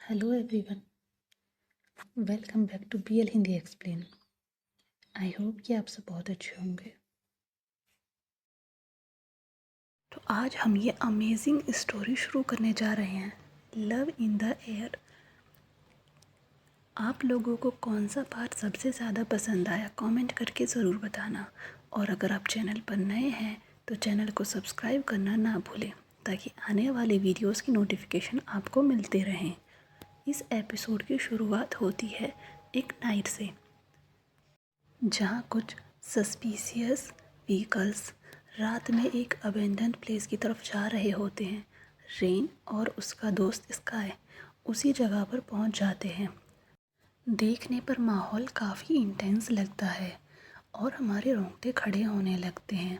Hello everyone, welcome back to BL Hindi explain. I hope कि आप सब बहुत अच्छे होंगे। तो आज हम ये अमेजिंग स्टोरी शुरू करने जा रहे हैं, लव इन द एयर। आप लोगों को कौन सा पार्ट सबसे ज़्यादा पसंद आया कमेंट करके ज़रूर बताना। और अगर आप चैनल पर नए हैं तो चैनल को सब्सक्राइब करना ना भूलें ताकि आने वाले वीडियोस की नोटिफिकेशन आपको मिलते रहें। इस एपिसोड की शुरुआत होती है एक नाइट से, जहाँ कुछ सस्पिशियस व्हीकल्स रात में एक अबेंडन्ड प्लेस की तरफ जा रहे होते हैं। रेन और उसका दोस्त स्काई उसी जगह पर पहुंच जाते हैं। देखने पर माहौल काफ़ी इंटेंस लगता है और हमारे रोंगटे खड़े होने लगते हैं।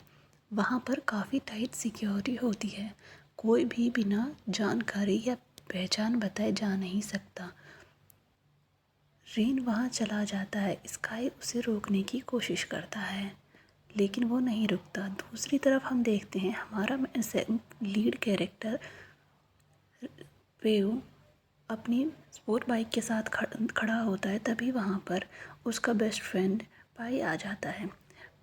वहाँ पर काफ़ी टाइट सिक्योरिटी होती है, कोई भी बिना जानकारी या पहचान बताए जा नहीं सकता। रेन वहाँ चला जाता है, स्काई उसे रोकने की कोशिश करता है लेकिन वो नहीं रुकता। दूसरी तरफ हम देखते हैं हमारा लीड कैरेक्टर पेयू अपनी स्पोर्ट बाइक के साथ खड़ा होता है। तभी वहाँ पर उसका बेस्ट फ्रेंड पाई आ जाता है।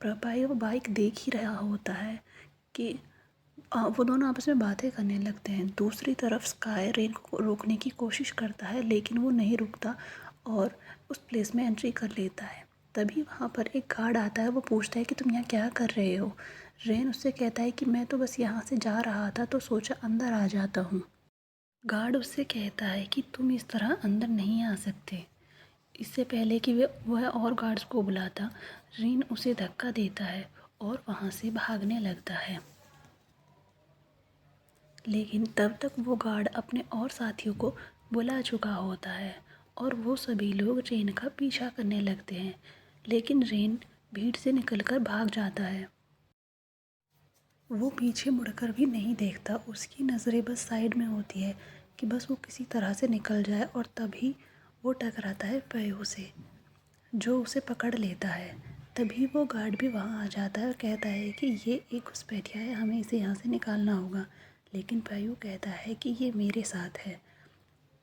पाई वो बाइक देख ही रहा होता है कि वो दोनों आपस में बातें करने लगते हैं। दूसरी तरफ स्काई रेन को रोकने की कोशिश करता है लेकिन वो नहीं रुकता और उस प्लेस में एंट्री कर लेता है। तभी वहाँ पर एक गार्ड आता है, वो पूछता है कि तुम यहाँ क्या कर रहे हो। रेन उससे कहता है कि मैं तो बस यहाँ से जा रहा था तो सोचा अंदर आ जाता हूँ। गार्ड उससे कहता है कि तुम इस तरह अंदर नहीं आ सकते। इससे पहले कि वह और गार्ड्स को बुलाता, रेन उसे धक्का देता है और वहाँ से भागने लगता है। लेकिन तब तक वो गार्ड अपने और साथियों को बुला चुका होता है और वो सभी लोग रेन का पीछा करने लगते हैं। लेकिन रेन भीड़ से निकलकर भाग जाता है। वो पीछे मुड़कर भी नहीं देखता, उसकी नज़रें बस साइड में होती है कि बस वो किसी तरह से निकल जाए। और तभी वो टकराता है पेयू से, जो उसे पकड़ लेता है। तभी वो गार्ड भी वहाँ आ जाता है और कहता है कि ये एक घुसपैठिया है, हमें इसे यहाँ से निकालना होगा। लेकिन पेयू कहता है कि ये मेरे साथ है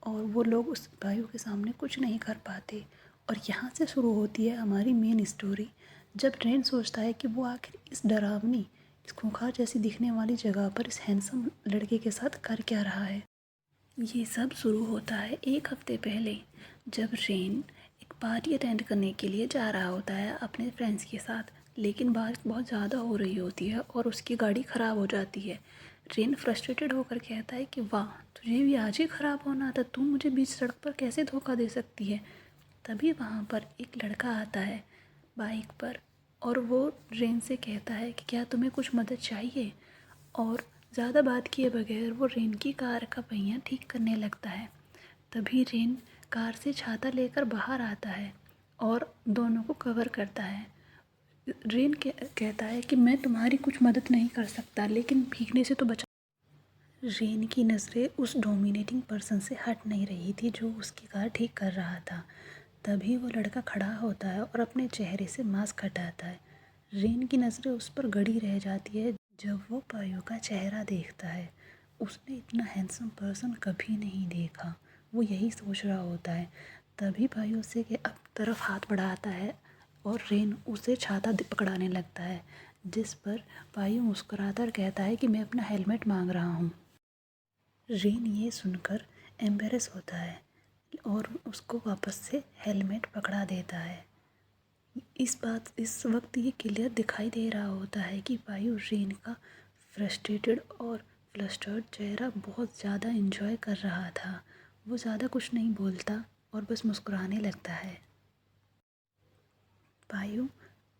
और वो लोग उस पेयू के सामने कुछ नहीं कर पाते। और यहाँ से शुरू होती है हमारी मेन स्टोरी, जब रेन सोचता है कि वो आखिर इस डरावनी, इस खूंखार जैसी दिखने वाली जगह पर इस हैंडसम लड़के के साथ कर क्या रहा है। ये सब शुरू होता है एक हफ्ते पहले, जब रेन एक पार्टी अटेंड करने के लिए जा रहा होता है अपने फ्रेंड्स के साथ। लेकिन बारिश बहुत ज़्यादा हो रही होती है और उसकी गाड़ी ख़राब हो जाती है। रेन फ्रस्ट्रेटेड होकर कहता है कि वाह, तुझे भी आज ही ख़राब होना था, तू मुझे बीच सड़क पर कैसे धोखा दे सकती है। तभी वहाँ पर एक लड़का आता है बाइक पर और वो रेन से कहता है कि क्या तुम्हें कुछ मदद चाहिए। और ज़्यादा बात किए बगैर वो रेन की कार का पहिया ठीक करने लगता है। तभी रेन कार से छाता लेकर बाहर आता है और दोनों को कवर करता है। रेन कहता है कि मैं तुम्हारी कुछ मदद नहीं कर सकता लेकिन भीगने से तो बचा। रेन की नज़रें उस डोमिनेटिंग पर्सन से हट नहीं रही थी जो उसकी कार ठीक कर रहा था। तभी वो लड़का खड़ा होता है और अपने चेहरे से मास्क हटाता है। रेन की नज़रें उस पर गड़ी रह जाती है जब वो पायो का चेहरा देखता है। उसने इतना हैंडसम पर्सन कभी नहीं देखा, वो यही सोच रहा होता है। तभी पायो उसे के अब तरफ हाथ बढ़ाता है और रेन उसे छाता पकड़ाने लगता है, जिस पर पायो मुस्कुराकर कहता है कि मैं अपना हेलमेट मांग रहा हूँ। रेन ये सुनकर एम्बेरस होता है और उसको वापस से हेलमेट पकड़ा देता है। इस वक्त ये क्लियर दिखाई दे रहा होता है कि पायो रेन का फ्रस्ट्रेटेड और फ्लस्टर्ड चेहरा बहुत ज़्यादा एंजॉय कर रहा था। वो ज़्यादा कुछ नहीं बोलता और बस मुस्कुराने लगता है। पायो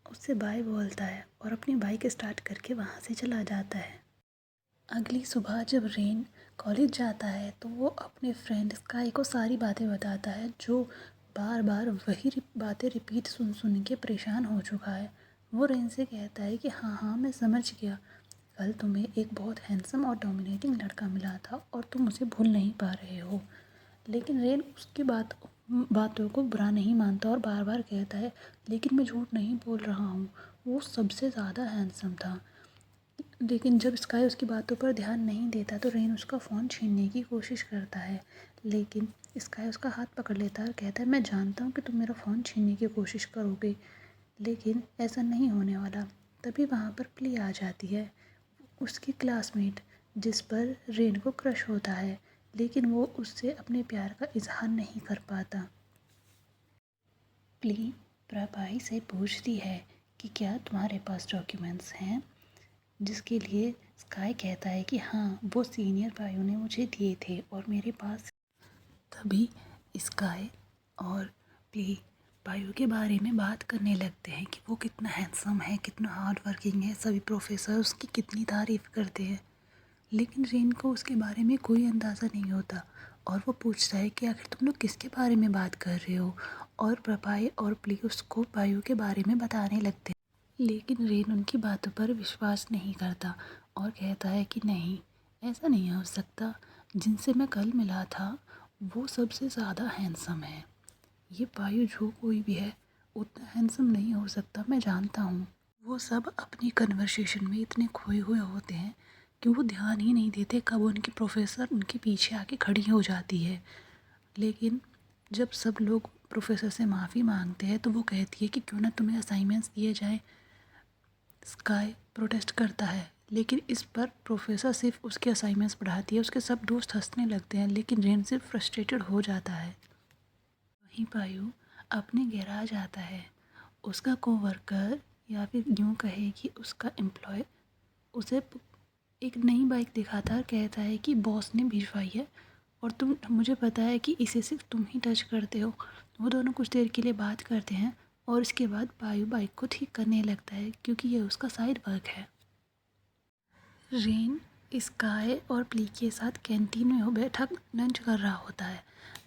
उससे बाय बोलता है और अपनी बाइक स्टार्ट करके वहाँ से चला जाता है। अगली सुबह जब रेन कॉलेज जाता है तो वो अपने फ्रेंड स्काई को सारी बातें बताता है, जो बार बार वही बातें रिपीट सुन सुन के परेशान हो चुका है। वो रेन से कहता है कि हाँ हाँ मैं समझ गया, कल तुम्हें एक बहुत हैंडसम और डोमिनेटिंग लड़का मिला था और तुम उसे भूल नहीं पा रहे हो। लेकिन रेन उसकी बातों को बुरा नहीं मानता और बार बार कहता है लेकिन मैं झूठ नहीं बोल रहा हूँ, वो सबसे ज़्यादा हैंडसम था। लेकिन जब स्काई उसकी बातों पर ध्यान नहीं देता तो रेन उसका फ़ोन छीनने की कोशिश करता है। लेकिन स्काई उसका हाथ पकड़ लेता है और कहता है मैं जानता हूँ कि तुम मेरा फ़ोन छीनने की कोशिश करोगे, लेकिन ऐसा नहीं होने वाला। तभी वहाँ पर प्ली आ जाती है, उसकी क्लासमेट, जिस पर रेन को क्रश होता है, लेकिन वो उससे अपने प्यार का इजहार नहीं कर पाता। प्ली प्रभाई से पूछती है कि क्या तुम्हारे पास डॉक्यूमेंट्स हैं, जिसके लिए स्काई कहता है कि हाँ, वो सीनियर भाइयों ने मुझे दिए थे और मेरे पास। तभी स्काई और प्ली भाइयों के बारे में बात करने लगते हैं कि वो कितना हैंडसम है, कितना हार्ड वर्किंग है, सभी प्रोफेसर उसकी कितनी तारीफ़ करते हैं। लेकिन रेन को उसके बारे में कोई अंदाज़ा नहीं होता और वो पूछता है कि आखिर तुम लोग किसके बारे में बात कर रहे हो, और प्रभाई और प्ली उसको भाइयों के बारे में बताने लगते हैं। लेकिन रेन उनकी बातों पर विश्वास नहीं करता और कहता है कि नहीं, ऐसा नहीं हो सकता, जिनसे मैं कल मिला था वो सबसे ज़्यादा हैंडसम है। ये पायु जो कोई भी है उतना हैंडसम नहीं हो सकता, मैं जानता हूँ। वो सब अपनी कन्वर्सेशन में इतने खोए हुए होते हैं कि वो ध्यान ही नहीं देते कब उनकी प्रोफेसर उनके पीछे आके खड़ी हो जाती है। लेकिन जब सब लोग प्रोफेसर से माफ़ी मांगते हैं तो वो कहती है कि क्यों ना तुम्हें असाइनमेंट्स दिए जाए। स्काई प्रोटेस्ट करता है, लेकिन इस पर प्रोफेसर सिर्फ उसके असाइनमेंट्स बढ़ाती है। उसके सब दोस्त हंसने लगते हैं, लेकिन रेन सिर्फ फ्रस्ट्रेटेड हो जाता है। वहीं पायु अपने गैराज आता है। उसका कोवर्कर, या फिर यूँ कहे कि उसका एम्प्लॉय, उसे एक नई बाइक दिखाता है और कहता है कि बॉस ने भिजवाई है और तुम, मुझे पता है कि इसे सिर्फ तुम ही टच करते हो। वो दोनों कुछ देर के लिए बात करते हैं और इसके बाद पायु बाइक को ठीक करने लगता है क्योंकि ये उसका साइड वर्क है। रेन स्काई और प्ली के साथ कैंटीन में बैठा लंच कर रहा होता है।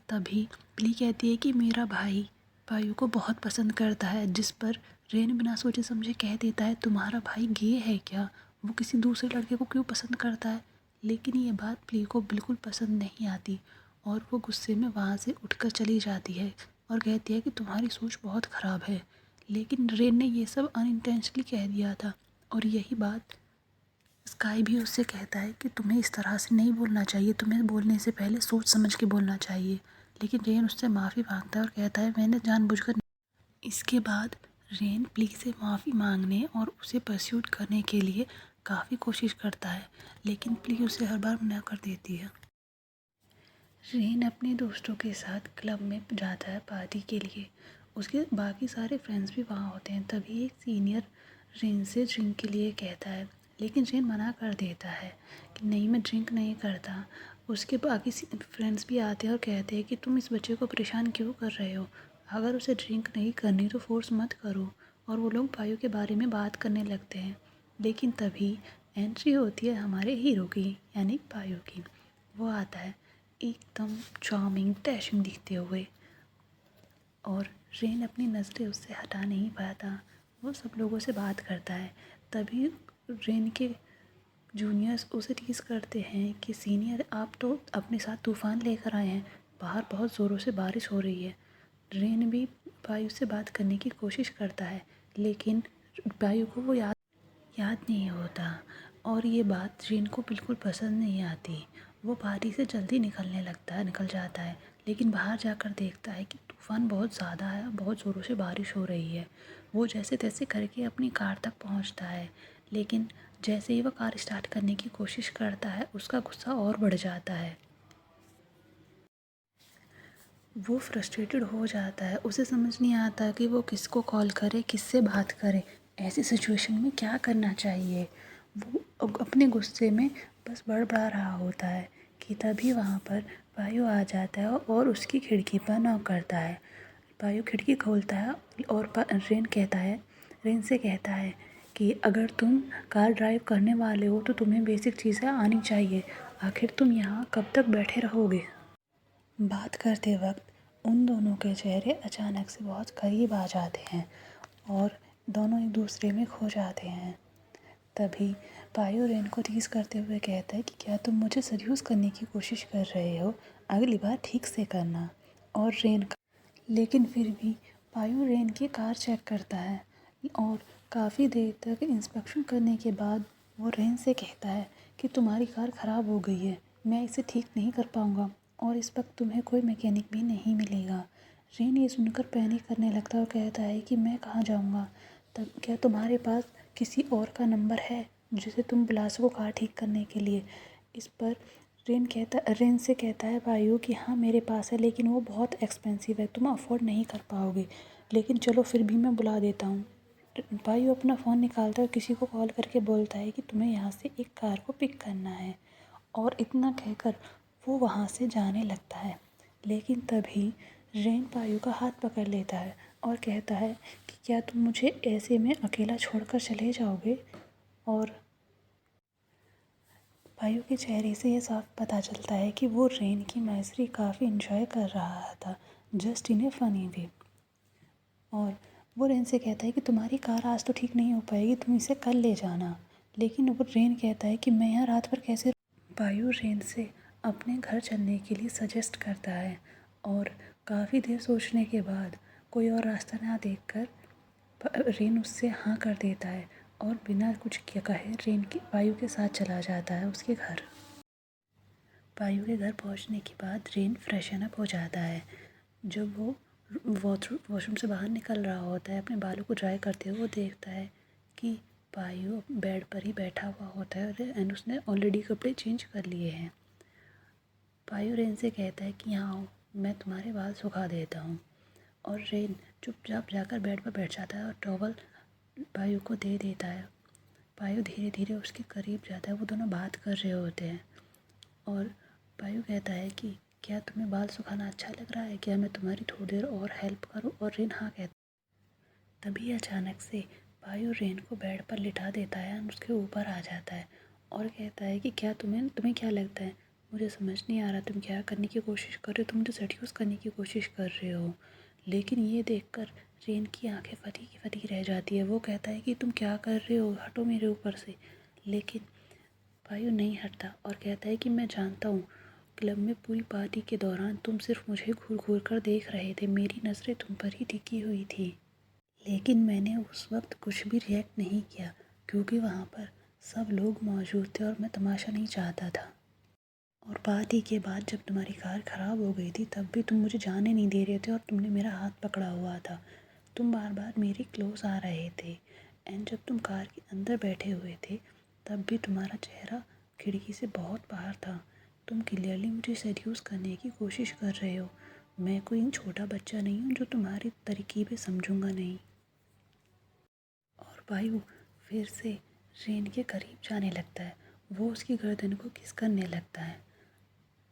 तभी प्ली कहती है कि मेरा भाई पायु को बहुत पसंद करता है, जिस पर रेन बिना सोचे समझे कह देता है तुम्हारा भाई गे है क्या, वो किसी दूसरे लड़के को क्यों पसंद करता है। लेकिन ये बात प्ली को बिल्कुल पसंद नहीं आती और वो गुस्से में वहाँ से उठकर चली जाती है और कहती है कि तुम्हारी सोच बहुत ख़राब है। लेकिन रेन ने ये सब अनइंटेंशनली कह दिया था और यही बात स्काई भी उससे कहता है कि तुम्हें इस तरह से नहीं बोलना चाहिए, तुम्हें बोलने से पहले सोच समझ के बोलना चाहिए। लेकिन रेन उससे माफ़ी मांगता है और कहता है मैंने जानबूझकर। इसके बाद रेन प्ली से माफ़ी मांगने और उसे परस्यूट करने के लिए काफ़ी कोशिश करता है, लेकिन प्ली उसे हर बार मना कर देती है। रेन अपने दोस्तों के साथ क्लब में जाता है पार्टी के लिए। उसके बाकी सारे फ्रेंड्स भी वहाँ होते हैं। तभी एक सीनियर रेन से ड्रिंक के लिए कहता है, लेकिन रेन मना कर देता है कि नहीं, मैं ड्रिंक नहीं करता। उसके बाकी फ्रेंड्स भी आते हैं और कहते हैं कि तुम इस बच्चे को परेशान क्यों कर रहे हो, अगर उसे ड्रिंक नहीं करनी तो फोर्स मत करो। और वो लोग पायु के बारे में बात करने लगते हैं। लेकिन तभी एंट्री होती है हमारे हीरो की, यानी पायु की। वो आता है एकदम चार्मिंग डैशिंग दिखते हुए और रेन अपनी नज़रें उससे हटा नहीं पाता। वो सब लोगों से बात करता है। तभी रेन के जूनियर्स उसे टीज़ करते हैं कि सीनियर, आप तो अपने साथ तूफ़ान लेकर आए हैं, बाहर बहुत ज़ोरों से बारिश हो रही है। रेन भी पायु से बात करने की कोशिश करता है, लेकिन पायु को वो याद नहीं होता और ये बात रेन को बिल्कुल पसंद नहीं आती। वो पार्टी से जल्दी निकल जाता है, लेकिन बाहर जाकर देखता है कि तूफ़ान बहुत ज़्यादा है, बहुत ज़ोरों से बारिश हो रही है। वो जैसे तैसे करके अपनी कार तक पहुंचता है, लेकिन जैसे ही वह कार स्टार्ट करने की कोशिश करता है उसका गुस्सा और बढ़ जाता है। वो फ्रस्ट्रेटेड हो जाता है, उसे समझ नहीं आता कि वो किसको कॉल करे, किससे बात करे, ऐसी सिचुएशन में क्या करना चाहिए। वो अपने गुस्से में बस बड़बड़ा रहा होता है कि तभी वहाँ पर पायु आ जाता है और उसकी खिड़की पर नॉक करता है। पायु खिड़की खोलता है और रेन से कहता है कि अगर तुम कार ड्राइव करने वाले हो तो तुम्हें बेसिक चीज़ें आनी चाहिए, आखिर तुम यहाँ कब तक बैठे रहोगे। बात करते वक्त उन दोनों के चेहरे अचानक से बहुत करीब आ जाते हैं और दोनों एक दूसरे में खो जाते हैं। तभी पायु रेन को टीज़ करते हुए कहता है कि क्या तुम मुझे सेड्यूस करने की कोशिश कर रहे हो, अगली बार ठीक से करना। और लेकिन फिर भी पायु रेन की कार चेक करता है और काफ़ी देर तक इंस्पेक्शन करने के बाद वो रेन से कहता है कि तुम्हारी कार ख़राब हो गई है, मैं इसे ठीक नहीं कर पाऊँगा और इस वक्त तुम्हें कोई मैकेनिक भी नहीं मिलेगा। रेन ये सुनकर पैनिक करने लगता है और कहता है कि मैं कहाँ जाऊँगा। तब क्या तुम्हारे पास किसी और का नंबर है जिसे तुम बुला सको कार ठीक करने के लिए? इस पर रेन से कहता है पायु कि हाँ मेरे पास है, लेकिन वो बहुत एक्सपेंसिव है, तुम अफोर्ड नहीं कर पाओगे, लेकिन चलो फिर भी मैं बुला देता हूँ। पायु अपना फ़ोन निकालता है और किसी को कॉल करके बोलता है कि तुम्हें यहाँ से एक कार को पिक करना है, और इतना कहकर वो वहाँ से जाने लगता है। लेकिन तभी रेन पायु का हाथ पकड़ लेता है और कहता है कि क्या तुम मुझे ऐसे में अकेला छोड़कर चले जाओगे? और पायु के चेहरे से यह साफ पता चलता है कि वो रेन की मैसरी काफ़ी इंजॉय कर रहा था, just in A funny way. और वो रेन से कहता है कि तुम्हारी कार आज तो ठीक नहीं हो पाएगी, तुम इसे कल ले जाना। लेकिन वो रेन कहता है कि मैं यहाँ रात भर कैसे। पायु रेन से अपने घर चलने के लिए सजेस्ट करता है, और काफ़ी देर सोचने के बाद कोई और रास्ता ना देखकर रेन उससे हाँ कर देता है और बिना कुछ कहे रेन की पायु के साथ चला जाता है उसके घर। पायु के घर पहुंचने के बाद रेन फ्रेशन अप हो जाता है। जब वो वॉशरूम से बाहर निकल रहा होता है अपने बालों को ड्राई करते हुए, वो देखता है कि पायु बेड पर ही बैठा हुआ होता है एंड उसने ऑलरेडी कपड़े चेंज कर लिए हैं। पायु रेन से कहता है कि यहाँ आओ, मैं तुम्हारे बाल सुखा देता हूँ। और रेन चुपचाप जाकर बेड पर बैठ जाता है और टॉवल पायु को दे देता है। पायु धीरे धीरे उसके करीब जाता है, वो दोनों बात कर रहे होते हैं। और पायु कहता है कि क्या तुम्हें बाल सुखाना अच्छा लग रहा है, क्या मैं तुम्हारी थोड़ी देर और हेल्प करूं? और रेन हाँ कहता है। तभी अचानक से पायु रेन को बेड पर लिटा देता है और उसके ऊपर आ जाता है और कहता है कि क्या तुम्हें क्या लगता है, मुझे समझ नहीं आ रहा तुम क्या करने की कोशिश कर रहे हो, तुम मुझे सेड्यूस करने की कोशिश कर रहे हो। लेकिन ये देखकर रेन की आंखें फटी की फटी रह जाती है। वो कहता है कि तुम क्या कर रहे हो, हटो मेरे ऊपर से। लेकिन पायु नहीं हटता और कहता है कि मैं जानता हूँ, क्लब में पूरी पार्टी के दौरान तुम सिर्फ मुझे घूर घूर कर देख रहे थे, मेरी नज़रें तुम पर ही टिकी हुई थी, लेकिन मैंने उस वक्त कुछ भी रिएक्ट नहीं किया क्योंकि वहाँ पर सब लोग मौजूद थे और मैं तमाशा नहीं चाहता था। और पार्टी के बाद जब तुम्हारी कार ख़राब हो गई थी तब भी तुम मुझे जाने नहीं दे रहे थे और तुमने मेरा हाथ पकड़ा हुआ था, तुम बार बार मेरे क्लोज आ रहे थे। एंड जब तुम कार के अंदर बैठे हुए थे तब भी तुम्हारा चेहरा खिड़की से बहुत बाहर था। तुम क्लियरली मुझे सेड्यूस करने की कोशिश कर रहे हो। मैं कोई छोटा बच्चा नहीं हूँ जो तुम्हारी तरकीबें समझूंगा नहीं। और पायु फिर से रेन के करीब जाने लगता है, वो उसकी गर्दन को किस करने लगता है।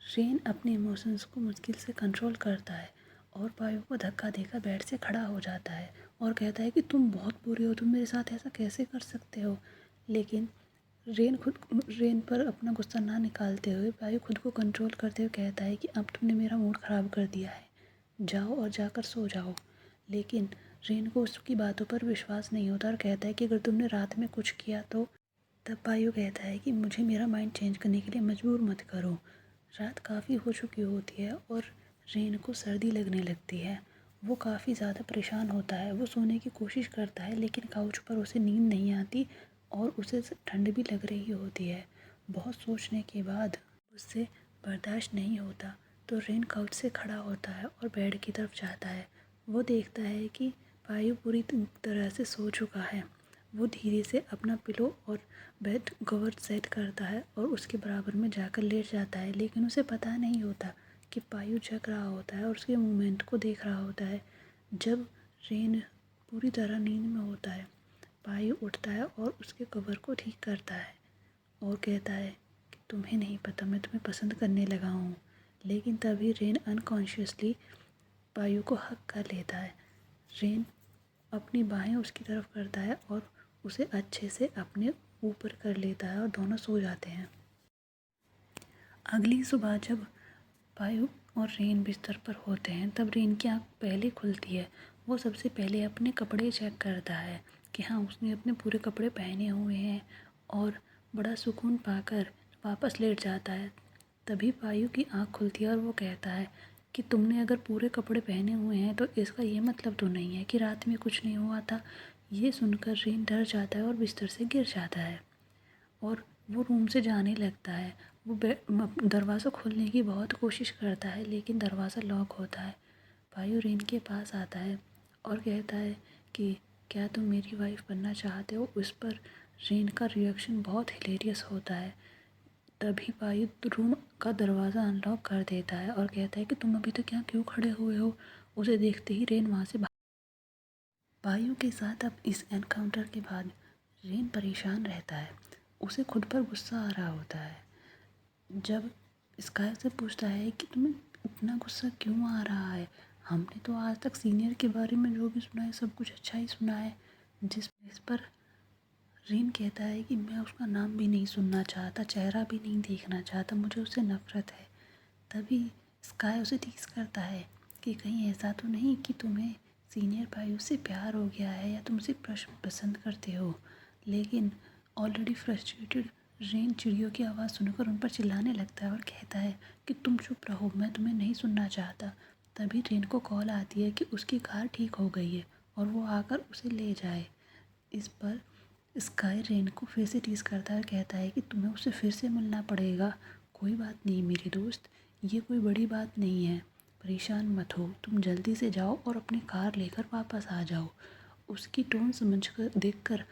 रेन अपने इमोशंस को मुश्किल से कंट्रोल करता है और पायु को धक्का देकर बेड से खड़ा हो जाता है और कहता है कि तुम बहुत बुरे हो, तुम मेरे साथ ऐसा कैसे कर सकते हो। लेकिन रेन पर अपना गुस्सा ना निकालते हुए पायु खुद को कंट्रोल करते हुए कहता है कि अब तुमने मेरा मूड ख़राब कर दिया है, जाओ और जाकर सो जाओ। लेकिन रेन को उसकी बातों पर विश्वास नहीं होता और कहता है कि अगर तुमने रात में कुछ किया तो। तब पायु कहता है कि मुझे मेरा माइंड चेंज करने के लिए मजबूर मत करो। रात काफ़ी हो चुकी होती है और रेन को सर्दी लगने लगती है। वो काफ़ी ज़्यादा परेशान होता है, वो सोने की कोशिश करता है लेकिन काउच पर उसे नींद नहीं आती और उसे ठंड भी लग रही होती है। बहुत सोचने के बाद उससे बर्दाश्त नहीं होता तो रेन काउच से खड़ा होता है और बेड की तरफ जाता है। वो देखता है कि पायु पूरी तरह से सो चुका है। वो धीरे से अपना पिलो और बेड कवर सेट करता है और उसके बराबर में जाकर लेट जाता है, लेकिन उसे पता नहीं होता कि पायु जग रहा होता है और उसके मूवमेंट को देख रहा होता है। जब रेन पूरी तरह नींद में होता है, पायु उठता है और उसके कवर को ठीक करता है और कहता है कि तुम्हें नहीं पता मैं तुम्हें पसंद करने लगा हूँ। लेकिन तभी रेन अनकॉन्शियसली पायु को हक कर लेता है। रेन अपनी बाहें उसकी तरफ करता है और उसे अच्छे से अपने ऊपर कर लेता है और दोनों सो जाते हैं। अगली सुबह जब पायु और रेन बिस्तर पर होते हैं तब रेन की आँख पहले खुलती है। वो सबसे पहले अपने कपड़े चेक करता है कि हाँ उसने अपने पूरे कपड़े पहने हुए हैं और बड़ा सुकून पाकर वापस लेट जाता है। तभी पायु की आँख खुलती है और वो कहता है कि तुमने अगर पूरे कपड़े पहने हुए हैं तो इसका ये मतलब तो नहीं है कि रात में कुछ नहीं हुआ था। ये सुनकर रेन डर जाता है और बिस्तर से गिर जाता है और वो रूम से जाने लगता है। वो दरवाज़ा खोलने की बहुत कोशिश करता है लेकिन दरवाज़ा लॉक होता है। पायु रेन के पास आता है और कहता है कि क्या तुम मेरी वाइफ बनना चाहते हो। उस पर रेन का रिएक्शन बहुत हिलेरियस होता है। तभी पायु रूम का दरवाज़ा अनलॉक कर देता है और कहता है कि तुम अभी तक यहाँ क्यों खड़े हुए हो। उसे देखते ही रेन वहाँ से पायु के साथ अब इस एनकाउंटर के बाद रेन परेशान रहता है। उसे खुद पर गुस्सा आ रहा होता है। जब स्काई से पूछता है कि तुम्हें इतना गुस्सा क्यों आ रहा है, हमने तो आज तक सीनियर के बारे में जो भी सुना है सब कुछ अच्छा ही सुना है। इस पर रेन कहता है कि मैं उसका नाम भी नहीं सुनना चाहता, चेहरा भी नहीं देखना चाहता, मुझे उससे नफ़रत है। तभी स्काई उसे टीज करता है कि कहीं ऐसा तो नहीं कि तुम्हें सीनियर पायु से प्यार हो गया है या तुम उसे पसंद करते हो। लेकिन ऑलरेडी फ्रस्ट्रेटेड रेन चिड़ियों की आवाज़ सुनकर उन पर चिल्लाने लगता है और कहता है कि तुम चुप रहो, मैं तुम्हें नहीं सुनना चाहता। तभी रेन को कॉल आती है कि उसकी कार ठीक हो गई है और वो आकर उसे ले जाए। इस पर स्काई रेन को फिर से टीज करता है और कहता है कि तुम्हें उससे फिर से मिलना पड़ेगा। कोई बात नहीं मेरे दोस्त, ये कोई बड़ी बात नहीं है, परेशान मत हो, तुम जल्दी से जाओ और अपनी कार लेकर वापस आ जाओ। उसकी टोन देखकर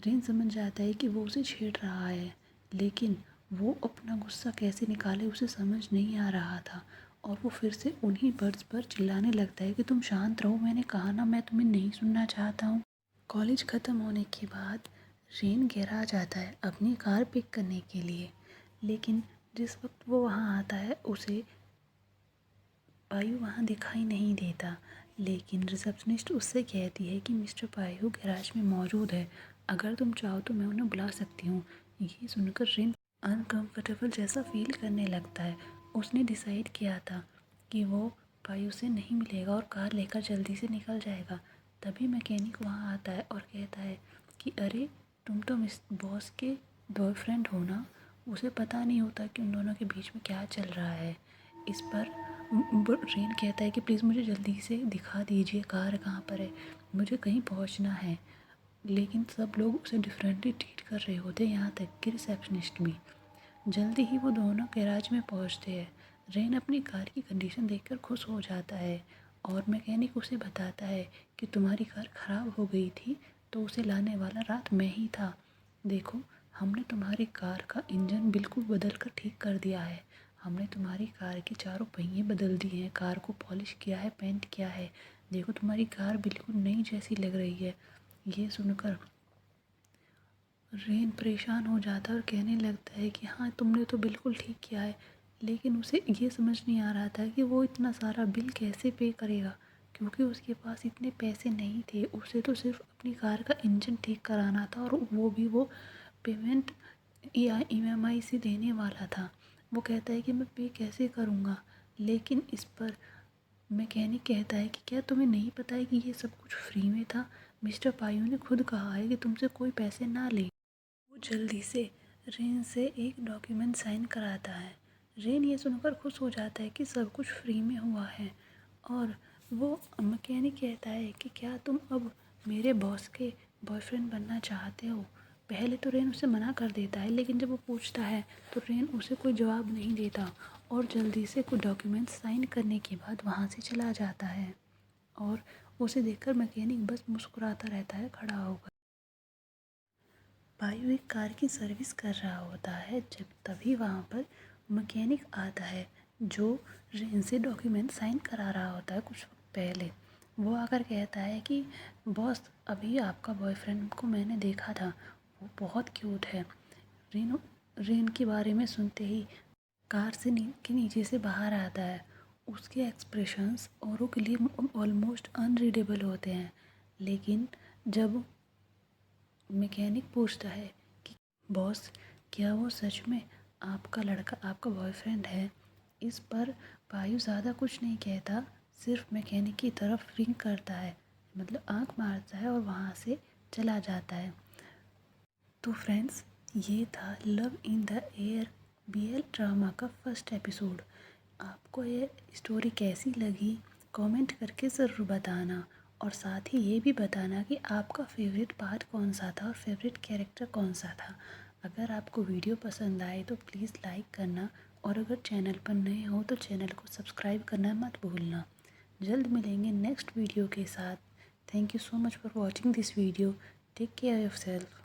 रेन समझ जाता है कि वो उसे छेड़ रहा है, लेकिन वो अपना गुस्सा कैसे निकाले उसे समझ नहीं आ रहा था और वो फिर से उन्हीं वर्ड्स पर चिल्लाने लगता है कि तुम शांत रहो, मैंने कहा ना मैं तुम्हें नहीं सुनना चाहता हूँ। कॉलेज ख़त्म होने के बाद रेन गैराज आता है अपनी कार पिक करने के लिए, लेकिन जिस वक्त वो वहाँ आता है उसे पायु वहाँ दिखाई नहीं देता। लेकिन रिसेप्शनिस्ट उससे कहती है कि मिस्टर पायु गैराज में मौजूद है, अगर तुम चाहो तो मैं उन्हें बुला सकती हूँ। ये सुनकर रेन अनकंफर्टेबल जैसा फील करने लगता है। उसने डिसाइड किया था कि वो पायु से नहीं मिलेगा और कार लेकर जल्दी से निकल जाएगा। तभी मैकेनिक वहाँ आता है और कहता है कि अरे तुम तो मिस बॉस के बॉयफ्रेंड हो ना। उसे पता नहीं होता कि उन दोनों के बीच में क्या चल रहा है। इस पर रेन कहता है कि प्लीज़ मुझे जल्दी से दिखा दीजिए कार कहाँ पर है, मुझे कहीं पहुँचना है। लेकिन सब लोग उसे डिफरेंटली ट्रीट कर रहे होते, यहाँ तक कि रिसेप्शनिस्ट भी। जल्दी ही वो दोनों गैराज में पहुँचते हैं। रेन अपनी कार की कंडीशन देखकर खुश हो जाता है और मैकेनिक उसे बताता है कि तुम्हारी कार ख़राब हो गई थी तो उसे लाने वाला रात मैं ही था। देखो हमने तुम्हारी कार का इंजन बिल्कुल बदल कर ठीक कर दिया है, हमने तुम्हारी कार के चारों पहिए बदल दिए हैं, कार को पॉलिश किया है, पेंट किया है। देखो तुम्हारी कार बिल्कुल नई जैसी लग रही है। ये सुनकर रेन परेशान हो जाता है और कहने लगता है कि हाँ तुमने तो बिल्कुल ठीक किया है, लेकिन उसे ये समझ नहीं आ रहा था कि वो इतना सारा बिल कैसे पे करेगा, क्योंकि उसके पास इतने पैसे नहीं थे। उसे तो सिर्फ अपनी कार का इंजन ठीक कराना था और वो भी वो पेमेंट EMI से देने वाला था। वो कहता है कि मैं पे कैसे करूँगा, लेकिन इस पर मैकेनिक कहता है कि क्या तुम्हें नहीं पता है कि ये सब कुछ फ्री में था। मिस्टर पायू ने खुद कहा है कि तुमसे कोई पैसे ना ले। वो जल्दी से रेन से एक डॉक्यूमेंट साइन कराता है। रेन ये सुनकर खुश हो जाता है कि सब कुछ फ्री में हुआ है और वो मैकेनिक कहता है कि क्या तुम अब मेरे बॉस के बॉयफ्रेंड बनना चाहते हो। पहले तो रेन उसे मना कर देता है, लेकिन जब वो पूछता है तो रेन उसे कोई जवाब नहीं देता और जल्दी से कुछ डॉक्यूमेंट साइन करने के बाद वहाँ से चला जाता है और उसे देखकर मैकेनिक बस मुस्कुराता रहता है खड़ा होकर। पायु एक कार की सर्विस कर रहा होता है जब तभी वहाँ पर मैकेनिक आता है जो रेन से डॉक्यूमेंट साइन करा रहा होता है कुछ वक्त पहले। वो आकर कहता है कि बॉस अभी आपका बॉयफ्रेंड को मैंने देखा था, वो बहुत क्यूट है। रेन के बारे में सुनते ही कार से के नीचे से बाहर आता है। उसके एक्सप्रेशंस औरों के लिए ऑलमोस्ट अनरीडेबल होते हैं, लेकिन जब मैकेनिक पूछता है कि बॉस क्या वो सच में आपका लड़का आपका बॉयफ्रेंड है। इस पर पायु ज़्यादा कुछ नहीं कहता, सिर्फ मैकेनिक की तरफ रिंग करता है, मतलब आंख मारता है और वहाँ से चला जाता है। तो फ्रेंड्स ये था love in the air BL drama का फर्स्ट एपिसोड। आपको ये स्टोरी कैसी लगी कमेंट करके ज़रूर बताना और साथ ही ये भी बताना कि आपका फेवरेट पार्ट कौन सा था और फेवरेट कैरेक्टर कौन सा था। अगर आपको वीडियो पसंद आए तो प्लीज़ लाइक करना और अगर चैनल पर नए हो तो चैनल को सब्सक्राइब करना मत भूलना। जल्द मिलेंगे नेक्स्ट वीडियो के साथ। Thank you so much for watching this video. Take care your self.